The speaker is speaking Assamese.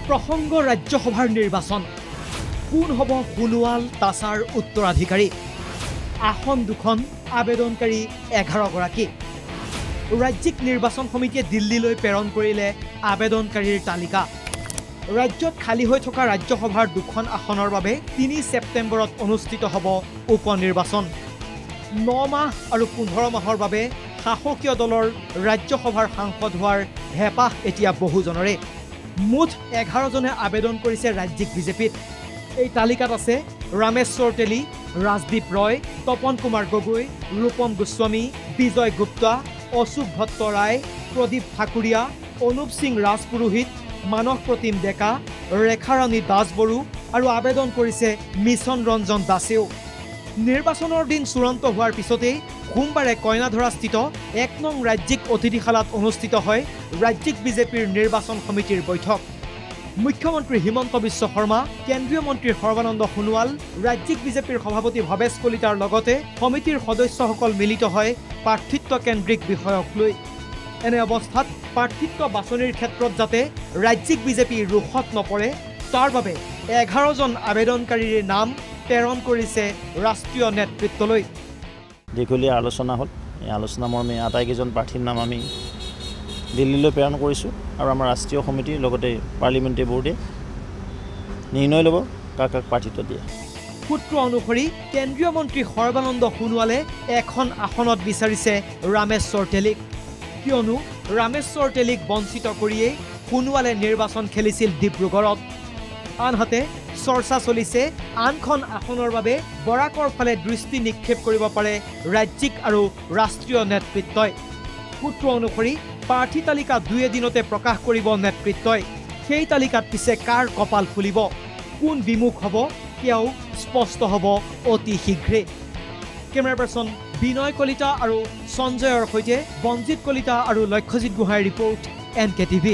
প্ৰসংগ ৰাজ্যসভাৰ নিৰ্বাচন কোন হ'ব সোণোৱাল তাছাৰ উত্তৰাধিকাৰী আসন দুখন আবেদনকাৰী 11 গৰাকী ৰাজ্যিক নিৰ্বাচন সমিতিয়ে দিল্লীলৈ প্ৰেৰণ কৰিলে আবেদনকাৰীৰ তালিকা ৰাজ্যত খালী হৈ থকা ৰাজ্যসভাৰ দুখন আসনৰ বাবে 3 ছেপ্টেম্বৰত অনুষ্ঠিত হ'ব উপনিৰ্বাচন 9 মাহ আৰু 15 মাহৰ বাবে শাসকীয় দলৰ ৰাজ্যসভাৰ সাংসদ হোৱাৰ হেপাহ এতিয়া বহুজনৰে মুঠ 11 জনে আবেদন কৰিছে ৰাজ্যিক বিজেপিত এই তালিকাত আছে ৰামেশ্বৰ তেলী ৰাজদীপ ৰয় তপন কুমাৰ গগৈ ৰূপম গোস্বামী বিজয় গুপ্তা অশোক ভট্ট ৰায় প্ৰদীপ ঠাকুৰীয়া অনুপ সিং ৰাজপুৰোহিত মানস প্ৰতিম ডেকা ৰেখাৰাণী দাসবড়ো আৰু আবেদন কৰিছে মিছন ৰঞ্জন দাসেও নিৰ্বাচনৰ দিন চূড়ান্ত হোৱাৰ পিছতেই সোমবাৰে কইনাধৰাস্থিত 1 নং ৰাজ্যিক অতিথিশালাত অনুষ্ঠিত হয় ৰাজ্যিক বিজেপিৰ নিৰ্বাচন সমিতিৰ বৈঠক মুখ্যমন্ত্ৰী হিমন্ত বিশ্ব শৰ্মা কেন্দ্ৰীয় মন্ত্ৰী সৰ্বানন্দ সোণোৱাল ৰাজ্যিক বিজেপিৰ সভাপতি ভৱেশ কলিতাৰ লগতে সমিতিৰ সদস্যসকল মিলিত হয় প্ৰাৰ্থিত্ব কেন্দ্ৰিক বিষয়ক লৈ এনে অৱস্থাত প্ৰাৰ্থিত্ব বাছনিৰ ক্ষেত্ৰত যাতে ৰাজ্যিক বিজেপি ৰুখত নপৰে তাৰ বাবে 11 জন আবেদনকাৰীৰ নাম প্ৰেৰণ কৰিছে ৰাষ্ট্ৰীয় নেতৃত্বলৈ দীঘলীয়া আলোচনা হ'ল এই আলোচনা মৰ্মে আটাইকেইজন প্ৰাৰ্থীৰ নাম আমি দিল্লীলৈ প্ৰেৰণ কৰিছোঁ আৰু আমাৰ ৰাষ্ট্ৰীয় সমিতিৰ লগতে পাৰ্লিমেণ্টাৰী বোৰ্ডে নিৰ্ণয় ল'ব কাক কাক প্ৰাৰ্থিত্ব দিয়ে সূত্ৰ অনুসৰি কেন্দ্ৰীয় মন্ত্ৰী সৰ্বানন্দ সোণোৱালে এখন আসনত বিচাৰিছে ৰামেশ্বৰ তেলীক কিয়নো ৰামেশ্বৰ তেলীক বঞ্চিত কৰিয়েই সোণোৱালে নিৰ্বাচন খেলিছিল ডিব্ৰুগড়ত আনহাতে চৰ্চা চলিছে আনখন আসনৰ বাবে বৰাকৰ ফালে দৃষ্টি নিক্ষেপ কৰিব পাৰে ৰাজ্যিক আৰু ৰাষ্ট্ৰীয় নেতৃত্বই সূত্ৰ অনুসৰি প্ৰাৰ্থী তালিকা 2 দিনতে প্ৰকাশ কৰিব নেতৃত্বই সেই তালিকাত পিছে কাৰ কপাল ফুলিব কোন বিমুখ হ'ব সেয়াও স্পষ্ট হ'ব অতি শীঘ্ৰে কেমেৰা পাৰ্চন বিনয় কলিতা আৰু সঞ্জয়ৰ সৈতে বঞ্জিত কলিতা আৰু লক্ষ্যজিৎ গোহাঁইৰ ৰিপৰ্ট NKTV